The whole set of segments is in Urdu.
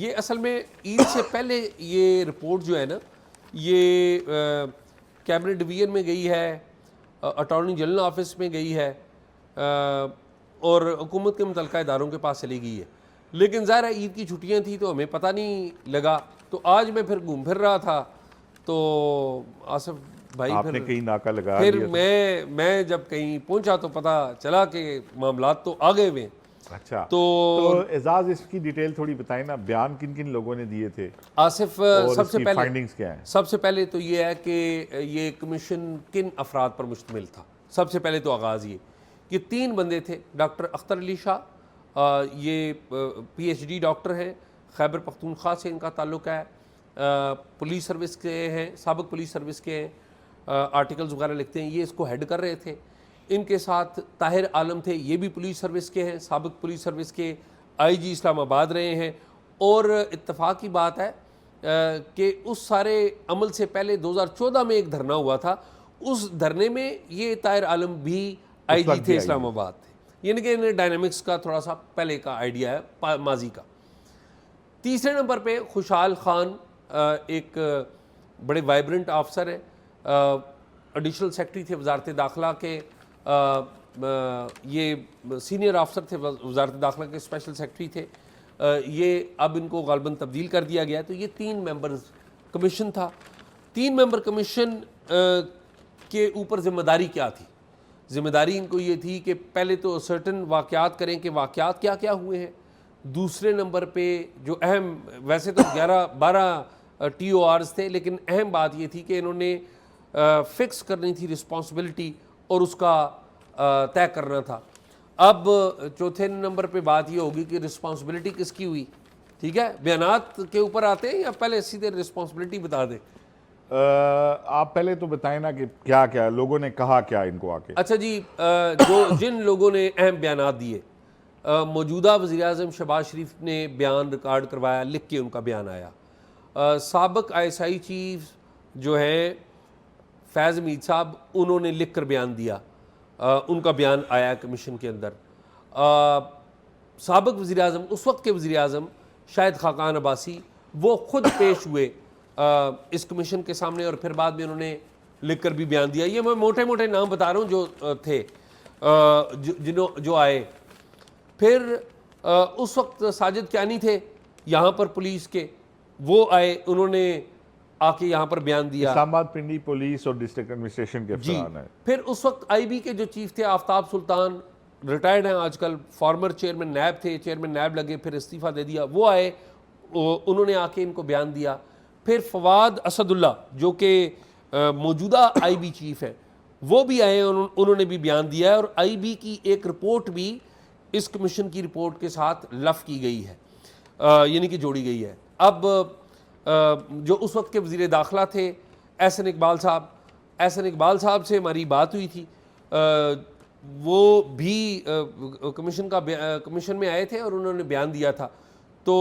یہ اصل میں عید سے پہلے یہ رپورٹ جو ہے نا یہ کیبنٹ ڈویژن میں گئی ہے, اٹارنی جنرل آفس میں گئی ہے اور حکومت کے متعلقہ اداروں کے پاس چلی گئی ہے. لیکن ظاہر ہے عید کی چھٹیاں تھیں تو ہمیں پتہ نہیں لگا. تو آج میں پھر گھوم پھر رہا تھا تو آصف بھائی آپ نے کہیں ناکہ لگا پھر لیا میں جب کہیں پہنچا تو پتہ چلا کہ معاملات تو آگے ہوئے. اچھا تو اعزاز اس کی ڈیٹیل تھوڑی بتائیں نا, بیان کن کن لوگوں نے دیے تھے آصف اور سب اس سے کی پہلے فائنڈنگز کیا ہیں؟ سب سے پہلے تو یہ ہے کہ یہ کمیشن کن افراد پر مشتمل تھا. سب سے پہلے تو آغاز یہ 3 بندے تھے. ڈاکٹر اختر علی شاہ, یہ پی ایچ ڈی ڈاکٹر ہیں, خیبر پختونخوا سے ان کا تعلق ہے, پولیس سروس کے ہیں, سابق پولیس سروس کے ہیں, آرٹیکلز وغیرہ لکھتے ہیں, یہ اس کو ہیڈ کر رہے تھے. ان کے ساتھ طاہر عالم تھے, یہ بھی پولیس سروس کے ہیں, سابق پولیس سروس کے آئی جی اسلام آباد رہے ہیں. اور اتفاق کی بات ہے کہ اس سارے عمل سے پہلے 2014 میں ایک دھرنا ہوا تھا, اس دھرنے میں یہ طاہر عالم بھی آئی جی تھے اسلام آباد تھے. یعنی کہ انہیں ڈائنامکس کا تھوڑا سا پہلے کا آئیڈیا ہے ماضی کا. تیسرے نمبر پہ خوشحال خان, ایک بڑے وائبرنٹ آفسر ہے, ایڈیشنل سیکرٹری تھے وزارت داخلہ کے, یہ سینئر آفسر تھے وزارت داخلہ کے, اسپیشل سیکرٹری تھے. یہ اب ان کو غالباً تبدیل کر دیا گیا. تو یہ 3 ممبرز کمیشن تھا. 3 ممبر کمیشن کے اوپر ذمہ داری کیا تھی؟ ذمہ داری ان کو یہ تھی کہ پہلے تو سرٹن واقعات کریں کہ واقعات کیا کیا ہوئے ہیں. دوسرے نمبر پہ جو اہم, ویسے تو 11-12 ٹی او آرز تھے, لیکن اہم بات یہ تھی کہ انہوں نے فکس کرنی تھی رسپانسبلٹی اور اس کا طے کرنا تھا. اب چوتھے نمبر پہ بات یہ ہوگی کہ رسپانسبلٹی کس کی ہوئی. ٹھیک ہے, بیانات کے اوپر آتے ہیں یا پہلے سیدھے رسپانسبلٹی بتا دیں؟ آپ پہلے تو بتائیں نا کہ کیا کیا لوگوں نے کہا کیا ان کو آ کے. اچھا جی, جن لوگوں نے اہم بیانات دیے, موجودہ وزیراعظم شہباز شریف نے بیان ریکارڈ کروایا, لکھ کے ان کا بیان آیا. سابق آئی ایس آئی چیف جو ہیں فیض حمید صاحب, انہوں نے لکھ کر بیان دیا, ان کا بیان آیا کمیشن کے اندر. سابق وزیراعظم, اس وقت کے وزیراعظم شاہد خاقان عباسی, وہ خود پیش ہوئے اس کمیشن کے سامنے, اور پھر بعد میں انہوں نے لکھ کر بھی بیان دیا. یہ میں موٹے موٹے نام بتا رہا ہوں جو تھے, جو آئے. پھر اس وقت ساجد کیانی تھے یہاں پر پولیس کے, وہ آئے, انہوں نے آ کے یہاں پر بیان دیا. اسلام آباد پنڈی پولیس اور ڈسٹرکٹ ایڈمنسٹریشن کے افسران ہیں. پھر اس وقت آئی بی کے جو چیف تھے آفتاب سلطان, ریٹائرڈ ہیں آج کل, فارمر چیئرمین نیب تھے, چیئرمین نیب لگے, پھر استعفیٰ دے دیا, وہ آئے, انہوں نے آ کے ان کو بیان دیا. پھر فواد اسد اللہ جو کہ موجودہ آئی بی چیف ہیں, وہ بھی آئے, انہوں نے بھی بیان دیا ہے. اور آئی بی کی ایک رپورٹ بھی اس کمیشن کی رپورٹ کے ساتھ لف کی گئی ہے, یعنی کہ جوڑی گئی ہے. اب جو اس وقت کے وزیر داخلہ تھے احسن اقبال صاحب سے ہماری بات ہوئی تھی, وہ بھی کمیشن میں آئے تھے اور انہوں نے بیان دیا تھا. تو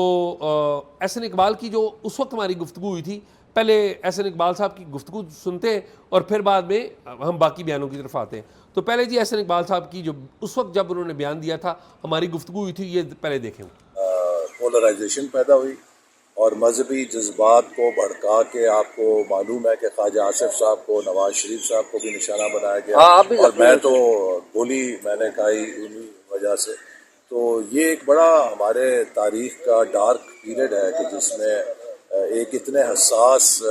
احسن اقبال کی جو اس وقت ہماری گفتگو ہوئی تھی, پہلے احسن اقبال صاحب کی گفتگو سنتے ہیں اور پھر بعد میں ہم باقی بیانوں کی طرف آتے ہیں. تو پہلے جی احسن اقبال صاحب کی جو اس وقت جب انہوں نے بیان دیا تھا, ہماری گفتگو ہوئی تھی, یہ پہلے دیکھیں. پولرائزیشن پیدا ہوئی اور مذہبی جذبات کو بھڑکا کے, آپ کو معلوم ہے کہ خواجہ آصف صاحب کو, نواز شریف صاحب کو بھی نشانہ بنایا گیا, اور میں تو گولی میں نے کھائی انہی وجہ سے. تو یہ ایک بڑا ہمارے تاریخ کا ڈارک پیریڈ ہے کہ جس میں ایک اتنے حساس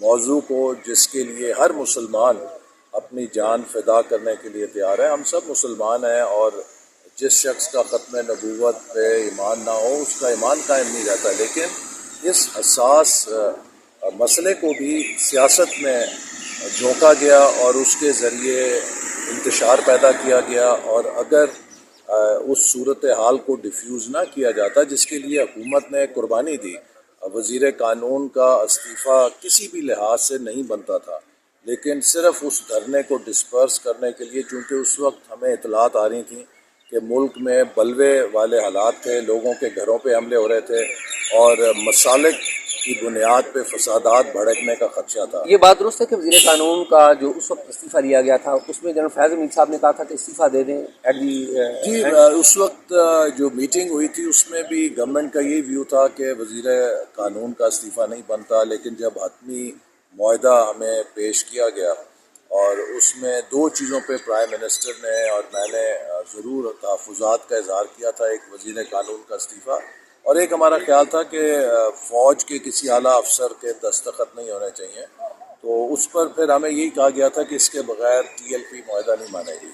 موضوع کو, جس کے لیے ہر مسلمان اپنی جان فدا کرنے کے لیے تیار ہے. ہم سب مسلمان ہیں, اور جس شخص کا ختم نبوت پہ ایمان نہ ہو اس کا ایمان قائم نہیں رہتا. لیکن اس حساس مسئلے کو بھی سیاست میں جھونکا گیا اور اس کے ذریعے انتشار پیدا کیا گیا. اور اگر اس صورتحال کو ڈیفیوز نہ کیا جاتا, جس کے لیے حکومت نے قربانی دی, وزیر قانون کا استعفیٰ کسی بھی لحاظ سے نہیں بنتا تھا, لیکن صرف اس دھرنے کو ڈسپرس کرنے کے لیے, چونکہ اس وقت ہمیں اطلاعات آ رہی تھیں کہ ملک میں بلوے والے حالات تھے, لوگوں کے گھروں پہ حملے ہو رہے تھے, اور مسالک کی بنیاد پہ فسادات بھڑکنے کا خدشہ تھا. یہ بات درست ہے کہ وزیر قانون کا جو اس وقت استعفیٰ لیا گیا تھا اس میں جنرل فیاض حمید صاحب نے کہا تھا کہ استعفیٰ دے دیں جی اس وقت جو میٹنگ ہوئی تھی اس میں بھی گورنمنٹ کا یہ ویو تھا کہ وزیر قانون کا استعفیٰ نہیں بنتا، لیکن جب حتمی معاہدہ ہمیں پیش کیا گیا اور اس میں دو چیزوں پہ پرائم منسٹر نے اور میں نے ضرور تحفظات کا اظہار کیا تھا، ایک وزیر قانون کا استعفیٰ اور ایک ہمارا خیال تھا کہ فوج کے کسی اعلیٰ افسر کے دستخط نہیں ہونے چاہیے، تو اس پر پھر ہمیں یہی کہا گیا تھا کہ اس کے بغیر TLP معاہدہ نہیں مانے گی.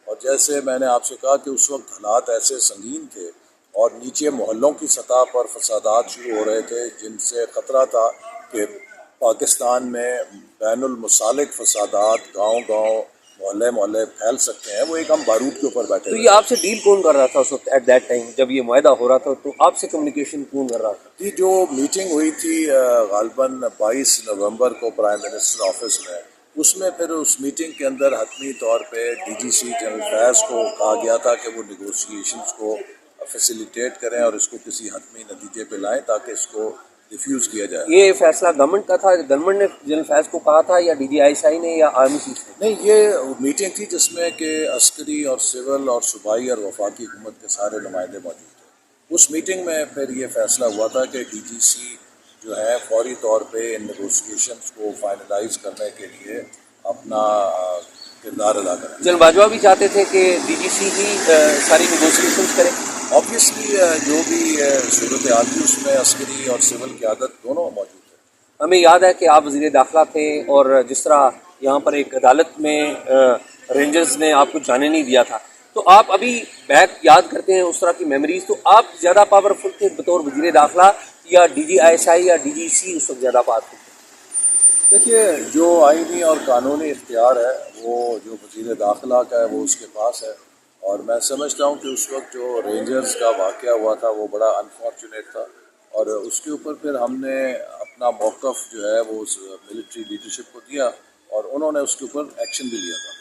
اور جیسے میں نے آپ سے کہا کہ اس وقت حالات ایسے سنگین تھے اور نیچے محلوں کی سطح پر فسادات شروع ہو رہے تھے جن سے خطرہ تھا کہ پاکستان میں بین المسالک فسادات گاؤں گاؤں محلے محلے پھیل سکتے ہیں، وہ ایک ہم بارود کے اوپر بیٹھے تو یہ آپ سے ڈیل کون کر رہا تھا اس وقت ایٹ دیٹ ٹائم جب یہ معاہدہ ہو رہا تھا؟ تو آپ سے کمیونیکیشن کون کر رہا تھا؟ جی جو میٹنگ ہوئی تھی غالباً 22 نومبر کو پرائم منسٹر آفس میں، اس میں پھر اس میٹنگ کے اندر حتمی طور پہ DGC جنرل فیاض کو کہا گیا تھا کہ وہ نیگوشیشنز کو فیسیلیٹیٹ کریں اور اس کو کسی حتمی نتیجے پہ لائیں تاکہ اس کو ڈیفیوز کیا جائے. یہ فیصلہ گورنمنٹ کا تھا، گورنمنٹ نے جنرل فیاض کو کہا تھا یا DGI نے یا آرمی چیف نے؟ نہیں، یہ میٹنگ تھی جس میں کہ عسکری اور سول اور صوبائی اور وفاقی حکومت کے سارے نمائندے موجود تھے. اس میٹنگ میں پھر یہ فیصلہ ہوا تھا کہ DGC جو ہے فوری طور پہ ان نیگوشیشنز کو فائنلائز کرنے کے لیے اپنا کردار ادا کریں. جنرل باجوہ بھی چاہتے تھے کہ DGC ہی ساری نیگوشیشنز کرے. آبویسلی جو بھی صورتحال تھی اس میں عسکری اور سول قیادت دونوں موجود تھے. ہمیں یاد ہے کہ آپ وزیر داخلہ تھے اور جس طرح یہاں پر ایک عدالت میں رینجرز نے آپ کو جانے نہیں دیا تھا، تو آپ ابھی بیک یاد کرتے ہیں اس طرح کی میموریز، تو آپ زیادہ پاورفل تھے بطور وزیر داخلہ یا DGI یا DGC اس وقت زیادہ پاورفل تھے؟ دیکھیے جو آئینی اور قانونی اختیار ہے وہ جو وزیر داخلہ کا ہے وہ اس کے پاس ہے، اور میں سمجھتا ہوں کہ اس وقت جو رینجرز کا واقعہ ہوا تھا وہ بڑا انفارچونیٹ تھا، اور اس کے اوپر پھر ہم نے اپنا موقف جو ہے وہ ملٹری لیڈرشپ کو دیا اور انہوں نے اس کے اوپر ایکشن بھی لیا تھا.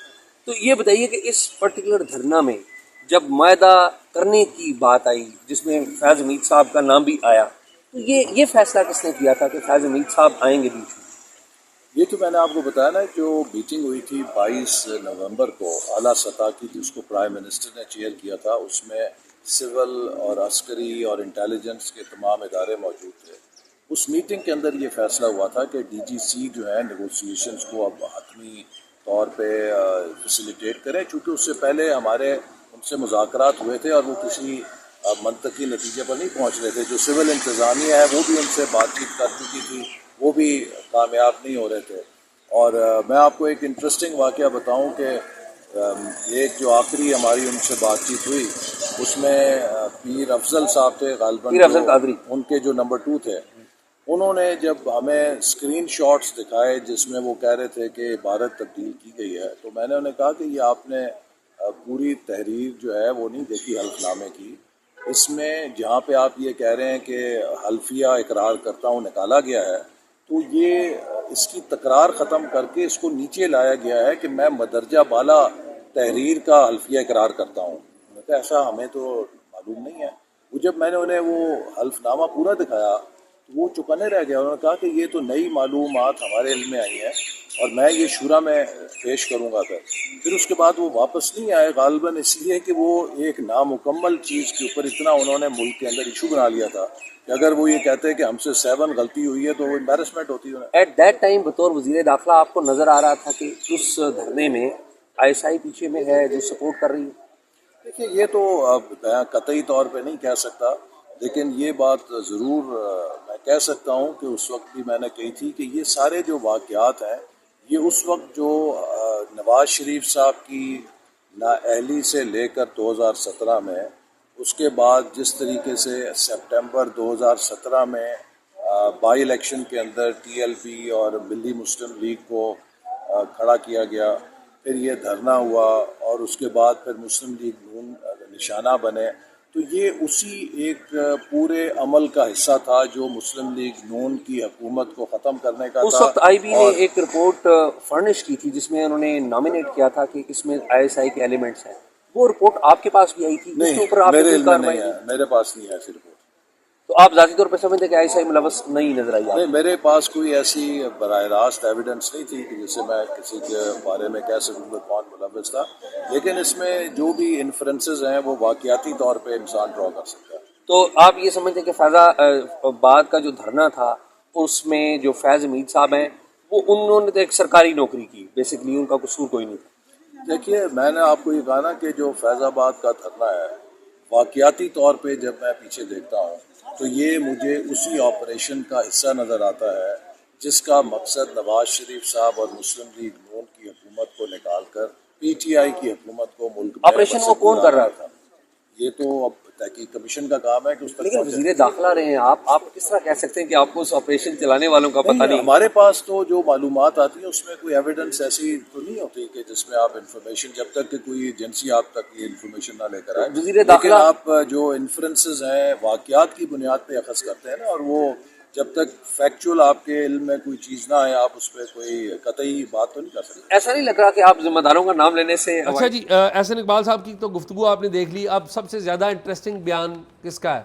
تو یہ بتائیے کہ اس پرٹیکولر دھرنا میں جب معاہدہ کرنے کی بات آئی جس میں فیاض حمید صاحب کا نام بھی آیا، تو یہ فیصلہ کس نے کیا تھا کہ فیاض حمید صاحب آئیں گے بیچ میں؟ یہ تو میں نے آپ کو بتایا نا، جو میٹنگ ہوئی تھی 22 نومبر کو اعلیٰ سطح کی جس کو پرائم منسٹر نے چیئر کیا تھا، اس میں سول اور عسکری اور انٹیلیجنس کے تمام ادارے موجود تھے. اس میٹنگ کے اندر یہ فیصلہ ہوا تھا کہ DGC جو ہے نیگوشیشنز کو اب حتمی طور پہ فیسیلیٹیٹ کریں، چونکہ اس سے پہلے ہمارے ان سے مذاکرات ہوئے تھے اور وہ کسی منطقی نتیجے پر نہیں پہنچ رہے تھے. جو سول انتظامیہ ہے وہ بھی ان سے بات چیت کر چکی تھی، وہ بھی کامیاب نہیں ہو رہے تھے. اور میں آپ کو ایک انٹرسٹنگ واقعہ بتاؤں کہ ایک جو آخری ہماری ان سے بات چیت ہوئی اس میں پیر افضل صاحب تھے غالباً، پیر افضل قادری، ان کے جو نمبر 2 تھے، انہوں نے جب ہمیں اسکرین شاٹس دکھائے جس میں وہ کہہ رہے تھے کہ عبارت تبدیل کی گئی ہے، تو میں نے انہیں کہا کہ یہ آپ نے پوری تحریر جو ہے وہ نہیں دیکھی حلف نامے کی. اس میں جہاں پہ آپ یہ کہہ رہے ہیں کہ حلفیہ اقرار کرتا ہوں نکالا گیا ہے، تو یہ اس کی تکرار ختم کر کے اس کو نیچے لایا گیا ہے کہ میں مدرجہ بالا تحریر کا حلفیہ اقرار کرتا ہوں. میں کہا ایسا ہمیں تو معلوم نہیں ہے. وہ جب میں نے انہیں وہ حلف نامہ پورا دکھایا تو وہ چکنے رہ گیا. انہوں نے کہا کہ یہ تو نئی معلومات ہمارے علم میں آئی ہیں اور میں یہ شورا میں پیش کروں گا. پھر اس کے بعد وہ واپس نہیں آئے، غالباً اس لیے کہ وہ ایک نامکمل چیز کے اوپر اتنا انہوں نے ملک کے اندر ایشو بنا لیا تھا کہ اگر وہ یہ کہتے کہ ہم سے 7 غلطی ہوئی ہے تو وہ امبیرسمنٹ ہوتی ہے. ایٹ دیٹ ٹائم بطور وزیر داخلہ آپ کو نظر آ رہا تھا کہ اس دھرنے میں ISI پیچھے میں ہے جو سپورٹ کر رہی ہے؟ دیکھیے یہ تو اب میں قطعی طور پہ نہیں کہہ سکتا، لیکن یہ بات ضرور میں کہہ سکتا ہوں کہ اس وقت بھی میں نے کہی تھی کہ یہ سارے جو واقعات ہیں یہ اس وقت جو نواز شریف صاحب کی نااہلی سے لے کر 2017 میں، اس کے بعد جس طریقے سے سپٹمبر 2017 میں بائی الیکشن کے اندر TLP اور ملی مسلم لیگ کو کھڑا کیا گیا، پھر یہ دھرنا ہوا اور اس کے بعد پھر مسلم لیگ نون نشانہ بنے، تو یہ اسی ایک پورے عمل کا حصہ تھا جو مسلم لیگ نون کی حکومت کو ختم کرنے کا تھا. اس وقت IB نے ایک رپورٹ فرنش کی تھی جس میں انہوں نے نامینیٹ کیا تھا کہ اس میں ISI کے ایلیمنٹس ہیں. وہ رپورٹ آپ کے پاس بھی آئی تھی؟ نہیں، اس کے اوپر آپ میرے علم میں نہیں ہے، میرے پاس نہیں ہے ایسی رپورٹ. تو آپ ذاتی طور پہ سمجھتے ہیں کہ عائشہ ملوث نہیں نظر آئی؟ نہیں، میرے پاس کوئی ایسی براہ راست ایویڈنس نہیں تھی کہ جس سے میں کسی کے بارے میں کہہ سکوں کہ کون ملوث تھا، لیکن اس میں جو بھی انفرنسز ہیں وہ واقعاتی طور پہ انسان ڈرا کر سکتا ہے۔ تو آپ یہ سمجھتے ہیں کہ فیض آباد کا جو دھرنا تھا اس میں جو فیض حمید صاحب ہیں وہ انہوں نے تو ایک سرکاری نوکری کی، بیسکلی ان کا قصور کوئی نہیں تھا؟ دیکھیے، میں نے آپ کو یہ کہا نا کہ جو فیض آباد کا دھرنا ہے واقعاتی طور پہ جب میں پیچھے دیکھتا ہوں تو یہ مجھے اسی آپریشن کا حصہ نظر آتا ہے جس کا مقصد نواز شریف صاحب اور مسلم لیگ نون کی حکومت کو نکال کر پی ٹی آئی کی حکومت کو ملک میں آپریشن وہ کون کر رہا تھا؟ یہ تو اب تحقیق کمیشن کا کام ہے کہ اس تک لیکن پہنچے۔ وزیر داخلہ رہے ہیں آپ کس طرح کہہ سکتے ہیں کہ آپ کو اس آپریشن چلانے والوں کا پتہ نہیں؟ ہمارے پاس تو جو معلومات آتی ہیں اس میں کوئی ایویڈنس ایسی تو نہیں ہوتی کہ جس میں آپ انفارمیشن، جب تک کہ کوئی ایجنسی آپ تک یہ انفارمیشن نہ لے کر آئے، وزیر لیکن داخلہ آپ جو انفرنسز ہیں واقعات کی بنیاد پہ اخذ کرتے ہیں نا، اور وہ جب تک فیکچول آپ کے علم میں کوئی چیز نہ آئے آپ اس پہ کوئی قطعی بات تو نہیں کر سکتے۔ ایسا نہیں لگ رہا کہ آپ ذمہ داروں کا نام لینے سے اچھا جی، احسن اقبال صاحب کی تو گفتگو آپ نے دیکھ لی، اب سب سے زیادہ انٹرسٹنگ بیان کس کا ہے؟